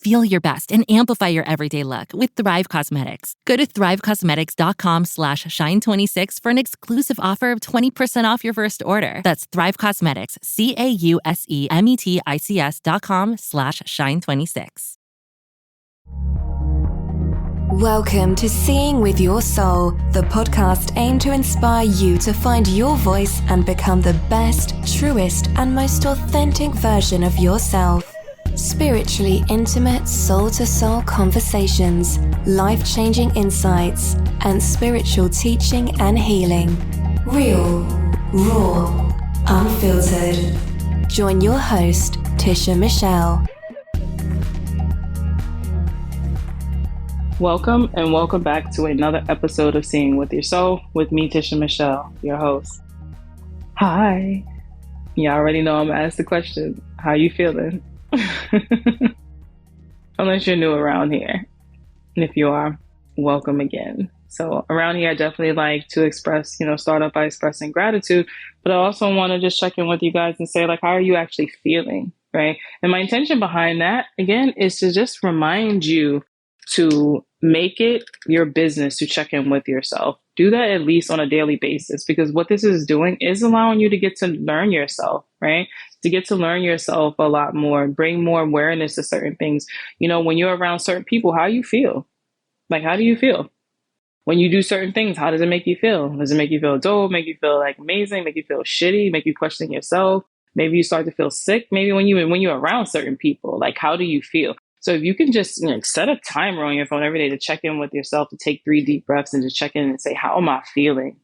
Feel your best and amplify your everyday look with Thrive Cosmetics. Go to thrivecosmetics.com/shine26 for an exclusive offer of 20% off your first order. That's Thrive Cosmetics, CAUSEMETICS.com/shine26. Welcome to Seeing with Your Soul, the podcast aimed to inspire you to find your voice and become the best, truest, and most authentic version of yourself. Spiritually intimate, soul-to-soul conversations, life-changing insights, and spiritual teaching and healing. Real, raw, unfiltered. Join your host, Tisha Michelle. Welcome and welcome back to another episode of Seeing with Your Soul with me, Tisha Michelle, your host. Hi. You already know I'm going to ask the question, how you feeling? Unless you're new around here. And if you are, welcome again. So around here, I definitely like to express, start off by expressing gratitude, but I also want to just check in with you guys and say, how are you actually feeling, right? And my intention behind that, again, is to just remind you to make it your business to check in with yourself. Do that at least on a daily basis, because what this is doing is allowing you to get to learn yourself, right? To get to learn yourself a lot more, bring more awareness to certain things. When you're around certain people, how you feel? How do you feel? When you do certain things, how does it make you feel? Does it make you feel dope, make you feel amazing, make you feel shitty, make you question yourself? Maybe you start to feel sick. Maybe when you're around certain people, how do you feel? So if you can just set a timer on your phone every day to check in with yourself, to take 3 deep breaths and just check in and say, how am I feeling?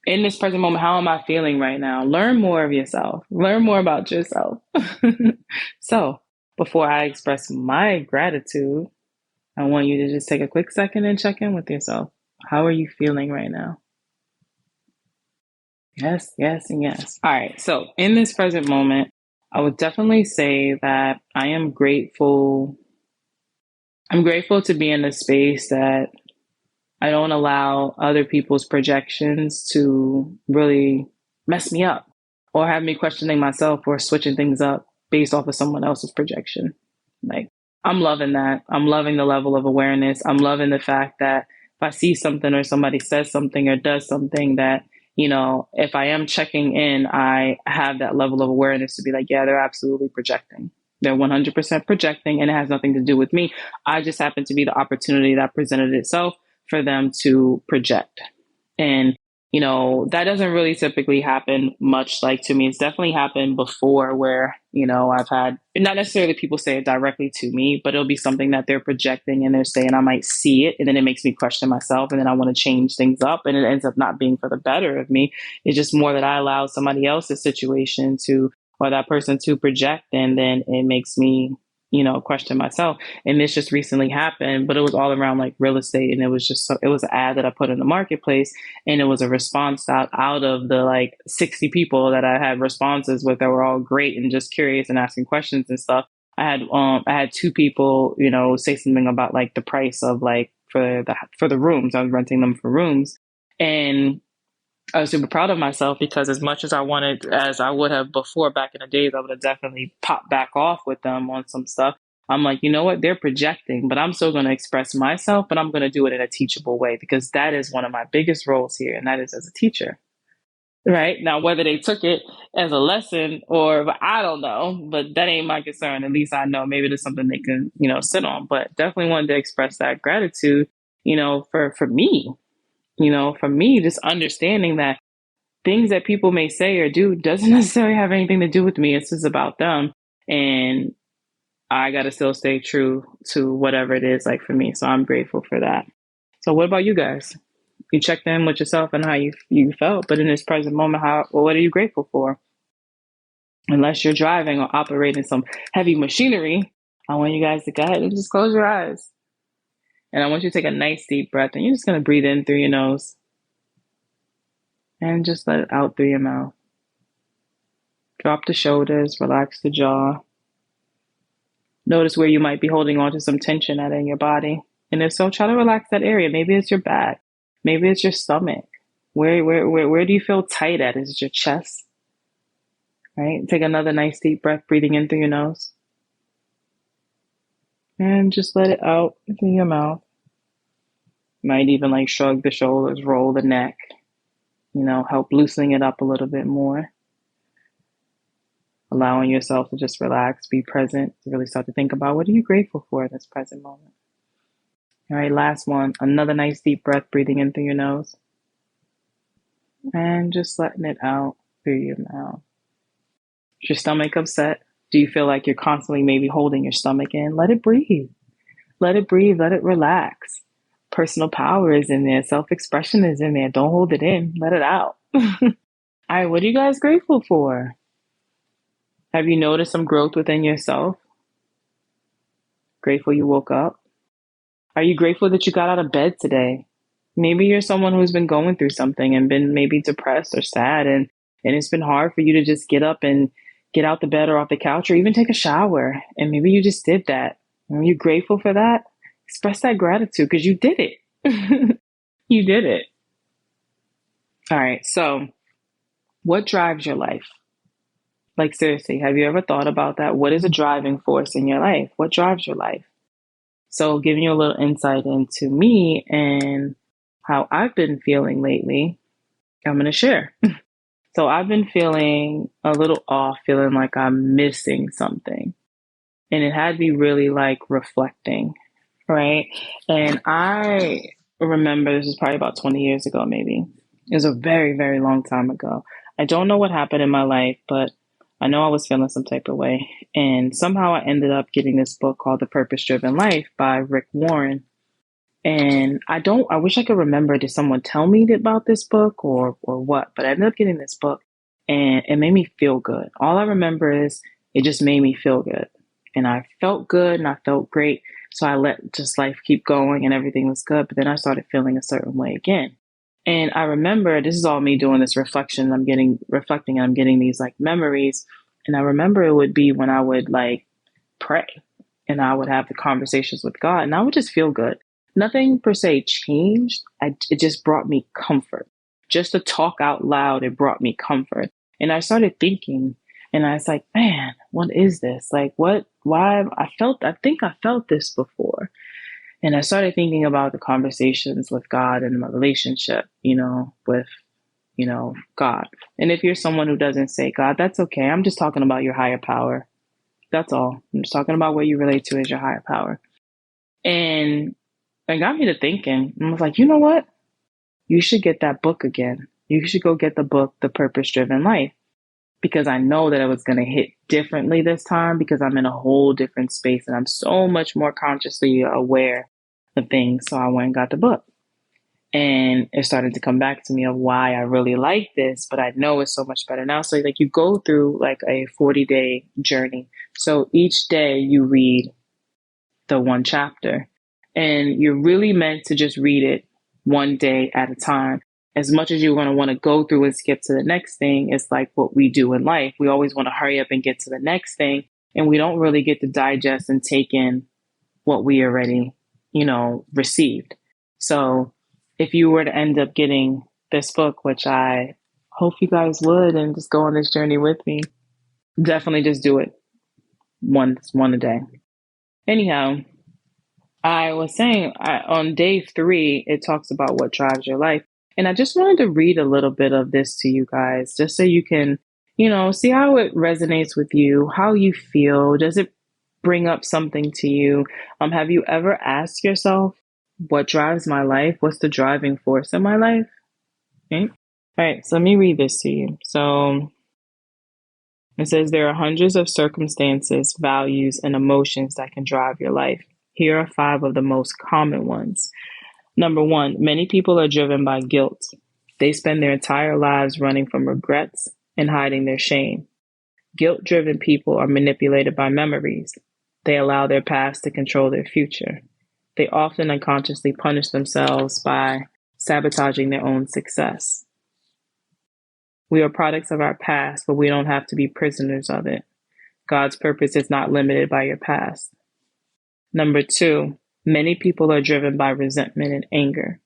In this present moment, how am I feeling right now? Learn more of yourself. Learn more about yourself. So before I express my gratitude, I want you to just take a quick second and check in with yourself. How are you feeling right now? Yes, yes, and yes. All right. So in this present moment, I would definitely say that I am grateful. I'm grateful to be in a space that I don't allow other people's projections to really mess me up or have me questioning myself or switching things up based off of someone else's projection. I'm loving that. I'm loving the level of awareness. I'm loving the fact that if I see something or somebody says something or does something that, if I am checking in, I have that level of awareness to be yeah, they're absolutely projecting. They're 100% projecting, and it has nothing to do with me. I just happen to be the opportunity that presented itself for them to project. And, that doesn't really typically happen much to me. It's definitely happened before where, I've had, not necessarily people say it directly to me, but it'll be something that they're projecting and they're saying, I might see it. And then it makes me question myself. And then I want to change things up. And it ends up not being for the better of me. It's just more that I allow somebody else's situation or that person to project. And then it makes me, question myself. And this just recently happened, but it was all around real estate. And it was it was an ad that I put in the marketplace, and it was a response out of the 60 people that I had responses with that were all great and just curious and asking questions and stuff. I had 2 people, say something about the price of for the rooms. I was renting them for rooms, and I was super proud of myself because as much as I would have before back in the days, I would have definitely popped back off with them on some stuff. I'm you know what? They're projecting, but I'm still going to express myself, but I'm going to do it in a teachable way, because that is one of my biggest roles here. And that is as a teacher, right? Now, whether they took it as a lesson or I don't know, but that ain't my concern. At least I know maybe there's something they can, sit on, but definitely wanted to express that gratitude, for me. For me, just understanding that things that people may say or do doesn't necessarily have anything to do with me. It's just about them. And I got to still stay true to whatever it is for me. So I'm grateful for that. So what about you guys? You checked in with yourself and how you felt, but in this present moment, what are you grateful for? Unless you're driving or operating some heavy machinery, I want you guys to go ahead and just close your eyes. And I want you to take a nice deep breath, and you're just going to breathe in through your nose and just let it out through your mouth. Drop the shoulders, relax the jaw. Notice where you might be holding on to some tension in your body. And if so, try to relax that area. Maybe it's your back. Maybe it's your stomach. Where do you feel tight at? Is it your chest? Right? Take another nice deep breath, breathing in through your nose. And just let it out in your mouth. Might even like shrug the shoulders, roll the neck, help loosening it up a little bit more. Allowing yourself to just relax, be present, to really start to think about what are you grateful for in this present moment. All right, last one. Another nice deep breath, breathing in through your nose. And just letting it out through your mouth. Is your stomach upset? Do you feel like you're constantly maybe holding your stomach in? Let it breathe. Let it breathe. Let it relax. Personal power is in there. Self-expression is in there. Don't hold it in. Let it out. All right, what are you guys grateful for? Have you noticed some growth within yourself? Grateful you woke up? Are you grateful that you got out of bed today? Maybe you're someone who's been going through something and been maybe depressed or sad, and it's been hard for you to just get up and get out the bed or off the couch or even take a shower. And maybe you just did that. Are you grateful for that? Express that gratitude because you did it. You did it. All right. So what drives your life? Like, seriously, have you ever thought about that? What is a driving force in your life? What drives your life? So giving you a little insight into me and how I've been feeling lately, I'm going to share. So I've been feeling a little off, feeling like I'm missing something. And it had me really like reflecting, right? And I remember, this was probably about 20 years ago, maybe. It was a very, very long time ago. I don't know what happened in my life, but I know I was feeling some type of way. And somehow I ended up getting this book called The Purpose-Driven Life by Rick Warren. And I wish I could remember, did someone tell me about this book or what? But I ended up getting this book and it made me feel good. All I remember is it just made me feel good. And I felt good and I felt great. So I let just life keep going and everything was good. But then I started feeling a certain way again. And I remember, this is all me doing this reflection. I'm getting these like memories. And I remember it would be when I would like pray and I would have the conversations with God and I would just feel good. Nothing per se changed. It just brought me comfort. Just to talk out loud, it brought me comfort. And I started thinking and I was like, man, what is this? Like why I think I felt this before. And I started thinking about the conversations with God and my relationship, with, God. And if you're someone who doesn't say God, that's okay. I'm just talking about your higher power. That's all. I'm just talking about what you relate to as your higher power. And it got me to thinking. I was like, you know what? You should get that book again. You should go get the book, The Purpose-Driven Life, because I know that it was going to hit differently this time because I'm in a whole different space and I'm so much more consciously aware of things. So I went and got the book and it started to come back to me of why I really like this, but I know it's so much better now. So like you go through like a 40-day journey. So each day you read the one chapter and you're really meant to just read it one day at a time. As much as you're going to want to go through and skip to the next thing, it's like what we do in life. We always want to hurry up and get to the next thing. And we don't really get to digest and take in what we already, received. So if you were to end up getting this book, which I hope you guys would, and just go on this journey with me, definitely just do it one a day. Anyhow, I was saying on day 3, it talks about what drives your life. And I just wanted to read a little bit of this to you guys, just so you can, see how it resonates with you, how you feel. Does it bring up something to you? Have you ever asked yourself, what drives my life? What's the driving force in my life? Okay. All right, so let me read this to you. So it says there are hundreds of circumstances, values, and emotions that can drive your life. Here are 5 of the most common ones. Number 1, many people are driven by guilt. They spend their entire lives running from regrets and hiding their shame. Guilt-driven people are manipulated by memories. They allow their past to control their future. They often unconsciously punish themselves by sabotaging their own success. We are products of our past, but we don't have to be prisoners of it. God's purpose is not limited by your past. Number 2, many people are driven by resentment and anger.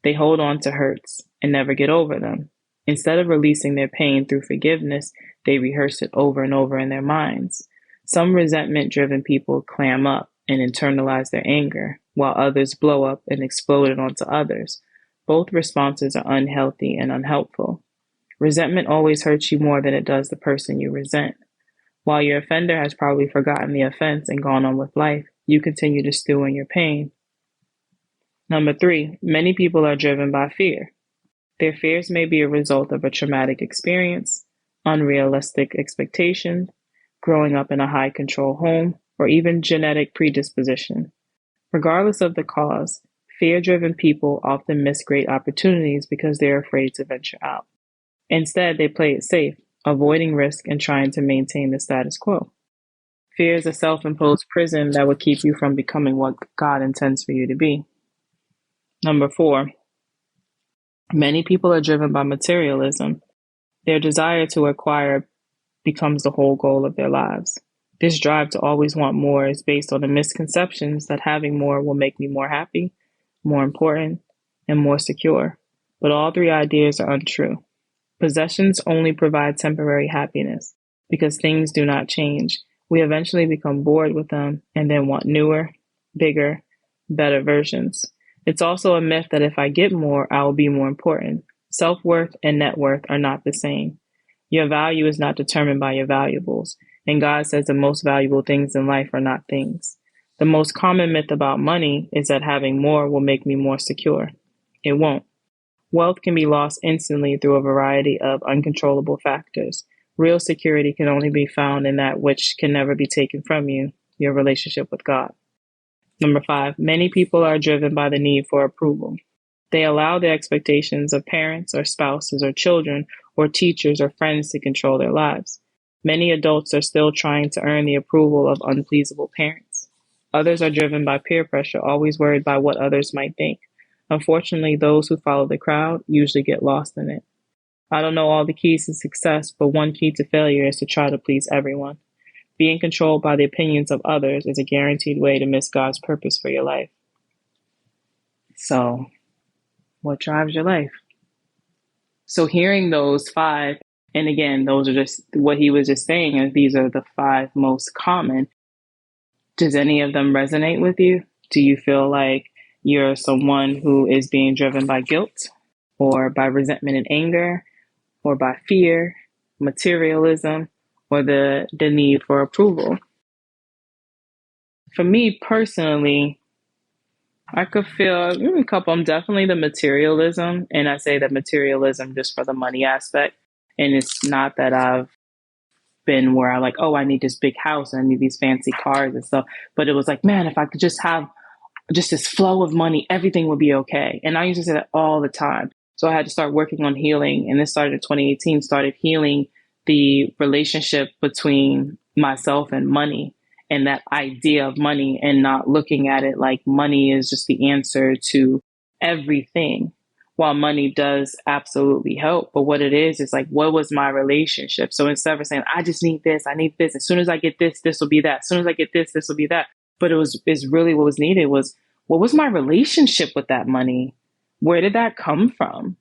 They hold on to hurts and never get over them. Instead of releasing their pain through forgiveness, they rehearse it over and over in their minds. Some resentment-driven people clam up. and internalize their anger, while others blow up and explode it onto others. Both responses are unhealthy and unhelpful. Resentment always hurts you more than it does the person you resent. While your offender has probably forgotten the offense and gone on with life, you continue to stew in your pain. Number 3, many people are driven by fear. Their fears may be a result of a traumatic experience, unrealistic expectations, growing up in a high control home, or even genetic predisposition. Regardless of the cause, fear-driven people often miss great opportunities because they're afraid to venture out. Instead, they play it safe, avoiding risk and trying to maintain the status quo. Fear is a self-imposed prison that will keep you from becoming what God intends for you to be. Number 4, many people are driven by materialism. Their desire to acquire becomes the whole goal of their lives. This drive to always want more is based on the misconceptions that having more will make me more happy, more important, and more secure. But all 3 ideas are untrue. Possessions only provide temporary happiness. Because things do not change, we eventually become bored with them and then want newer, bigger, better versions. It's also a myth that if I get more, I will be more important. Self-worth and net worth are not the same. Your value is not determined by your valuables, and God says the most valuable things in life are not things. The most common myth about money is that having more will make me more secure. It won't. Wealth can be lost instantly through a variety of uncontrollable factors. Real security can only be found in that which can never be taken from you, your relationship with God. Number 5, many people are driven by the need for approval. They allow the expectations of parents or spouses or children or teachers or friends to control their lives. Many adults are still trying to earn the approval of unpleasable parents. Others are driven by peer pressure, always worried by what others might think. Unfortunately, those who follow the crowd usually get lost in it. I don't know all the keys to success, but one key to failure is to try to please everyone. Being controlled by the opinions of others is a guaranteed way to miss God's purpose for your life. So, what drives your life? So hearing those 5, and again, those are just what he was just saying, and these are the 5 most common. Does any of them resonate with you? Do you feel like you're someone who is being driven by guilt, or by resentment and anger, or by fear, materialism, or the need for approval? For me personally, I could feel a couple. I'm definitely the materialism, and I say that materialism just for the money aspect. And it's not that I've been where I like, oh, I need this big house and I need these fancy cars and stuff. But it was like, man, if I could just have just this flow of money, everything would be okay. And I used to say that all the time. So I had to start working on healing. And this started in 2018, started healing the relationship between myself and money, and that idea of money, and not looking at it like money is just the answer to everything. While money does absolutely help, but what it is like, what was my relationship? So instead of saying, I just need this, I need this. As soon as I get this, this will be that. As soon as I get this, this will be that. But is really what was needed was, what was my relationship with that money? Where did that come from?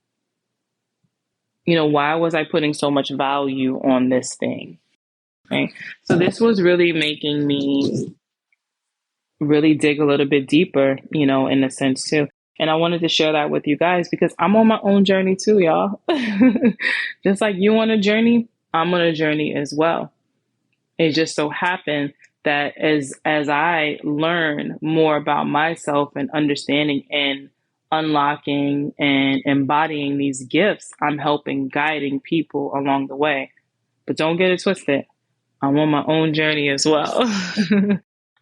Why was I putting so much value on this thing? Right. So this was really making me really dig a little bit deeper, in a sense too. And I wanted to share that with you guys because I'm on my own journey too, y'all. Just like you on a journey, I'm on a journey as well. It just so happened that as I learn more about myself and understanding and unlocking and embodying these gifts, I'm helping, guiding people along the way. But don't get it twisted. I'm on my own journey as well.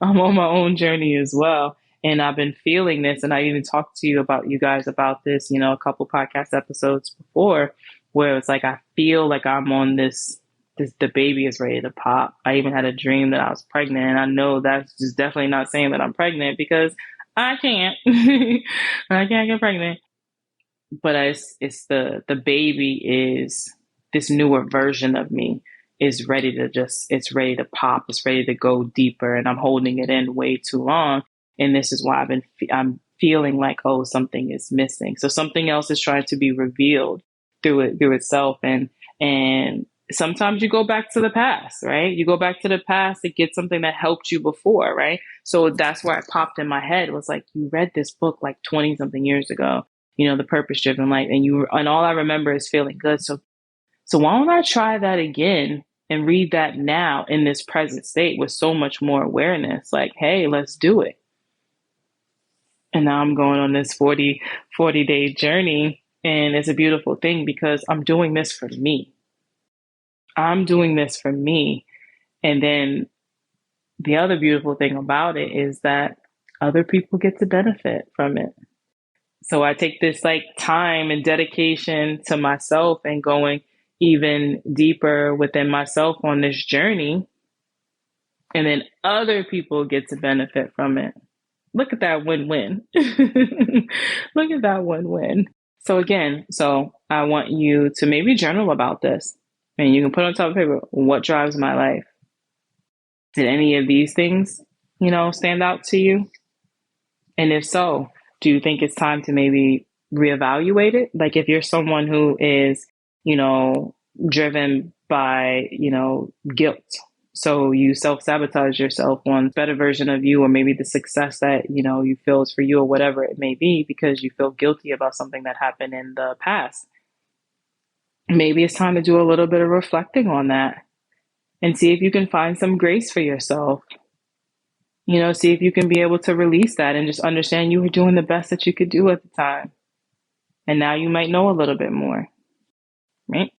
I'm on my own journey as well. And I've been feeling this. And I even talked to you guys about this, a couple podcast episodes before, where it's like, I feel like I'm on this, the baby is ready to pop. I even had a dream that I was pregnant. And I know that's just definitely not saying that I'm pregnant, because I can't. I can't get pregnant. But it's the baby is this newer version of me is ready to it's ready to pop. It's ready to go deeper, and I'm holding it in way too long. And this is why I'm feeling like, oh, something is missing. So something else is trying to be revealed through itself. And sometimes you go back to the past, right? You go back to the past to get something that helped you before, right? So that's where it popped in my head, was like, you read this book like 20 something years ago, The Purpose Driven Life, and all I remember is feeling good. So why don't I try that again and read that now in this present state with so much more awareness? Like, hey, let's do it. And now I'm going on this 40-day journey, and it's a beautiful thing because I'm doing this for me. I'm doing this for me. And then the other beautiful thing about it is that other people get to benefit from it. So I take this like time and dedication to myself and going even deeper within myself on this journey. And then other people get to benefit from it. Look at that win-win. Look at that win-win. So again, I want you to maybe journal about this, and you can put on top of paper, what drives my life? Did any of these things, stand out to you? And if so, do you think it's time to maybe reevaluate it? Like if you're someone who is, driven by, guilt, so you self-sabotage yourself on a better version of you, or maybe the success that, you feel is for you, or whatever it may be, because you feel guilty about something that happened in the past. Maybe it's time to do a little bit of reflecting on that and see if you can find some grace for yourself. See if you can be able to release that and just understand you were doing the best that you could do at the time. And now you might know a little bit more, right?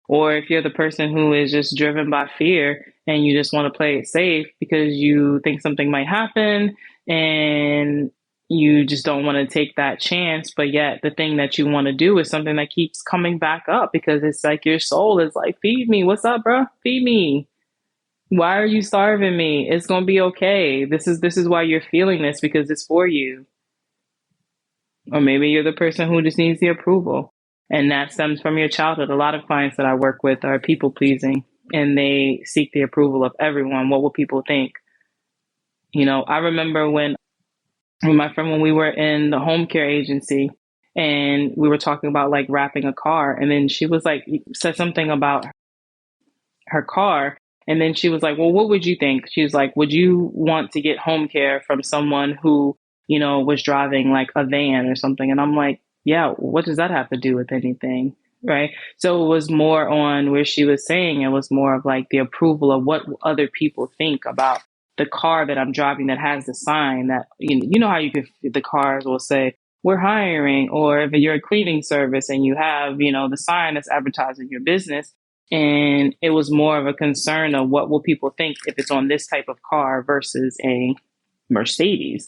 Or if you're the person who is just driven by fear and you just want to play it safe because you think something might happen and you just don't want to take that chance, but yet the thing that you want to do is something that keeps coming back up because it's like your soul is like, feed me. What's up, bro? Feed me. Why are you starving me? It's going to be okay. This is why you're feeling this, because it's for you. Or maybe you're the person who just needs the approval, and that stems from your childhood. A lot of clients that I work with are people pleasing, and they seek the approval of everyone. What will people think? I remember when my friend, when we were in the home care agency and we were talking about like wrapping a car, and then she was like, said something about her car. And then she was like, well, what would you think? She was like, would you want to get home care from someone who, was driving like a van or something? And I'm like, yeah, what does that have to do with anything? Right. So it was more on where she was saying, it was more of like the approval of what other people think about the car that I'm driving that has the sign that, how you could, the cars will say, we're hiring, or if you're a cleaning service and you have, the sign that's advertising your business. And it was more of a concern of what will people think if it's on this type of car versus a Mercedes.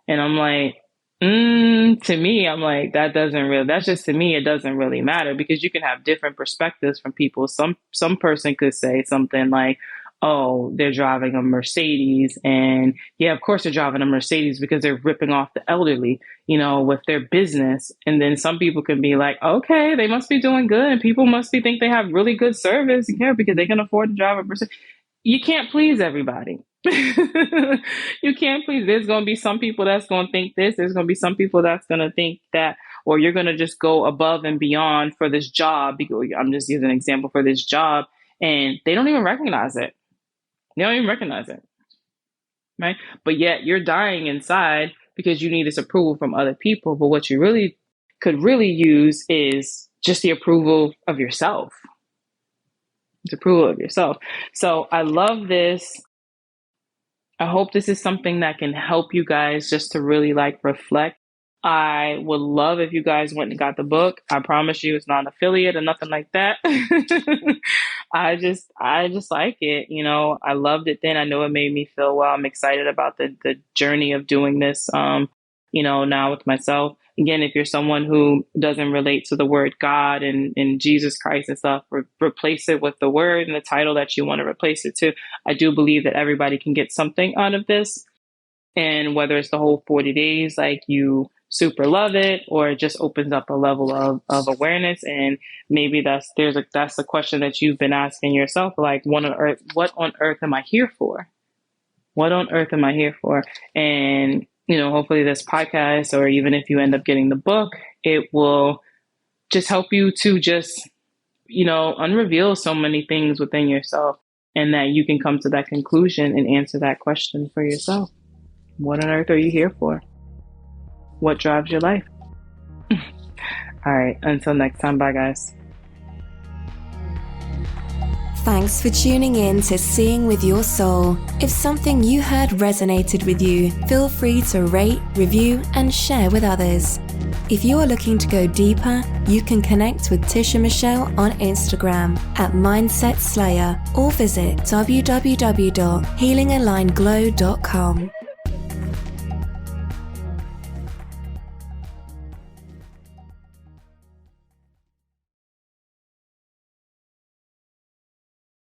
And I'm like, to me, I'm like, that's just, to me, it doesn't really matter, because you can have different perspectives from people. Some person could say something like, oh, they're driving a Mercedes, and yeah, of course they're driving a Mercedes because they're ripping off the elderly, with their business. And then some people can be like, okay, they must be doing good, and people must think they have really good service, because they can afford to drive a Mercedes. You can't please everybody. You can't please. There's going to be some people that's going to think this. There's going to be some people that's going to think that, or you're going to just go above and beyond for this job. I'm just using an example for this job, and they don't even recognize it. They don't even recognize it, right? But yet you're dying inside because you need this approval from other people. But what you really could use is just the approval of yourself. It's approval of yourself. So I love this. I hope this is something that can help you guys just to really like reflect. I would love if you guys went and got the book. I promise you it's not an affiliate or nothing like that. I just like it. I loved it then. I know it made me feel well. I'm excited about the journey of doing this, now with myself. Again, if you're someone who doesn't relate to the word God and Jesus Christ and stuff, replace it with the word and the title that you want to replace it to. I do believe that everybody can get something out of this. And whether it's the whole 40 days, like you super love it, or it just opens up a level of awareness. And maybe that's the question that you've been asking yourself, like, what on earth am I here for? What on earth am I here for? And, hopefully this podcast, or even if you end up getting the book, it will just help you to just unreveal so many things within yourself, and that you can come to that conclusion and answer that question for yourself. What on earth are you here for? What drives your life? All right, until next time, bye guys. Thanks for tuning in to Seeing with Your Soul. If something you heard resonated with you, feel free to rate, review, and share with others. If you are looking to go deeper, you can connect with Tisha Michelle on Instagram at Mindset Slayer or visit www.healingalignedglow.com.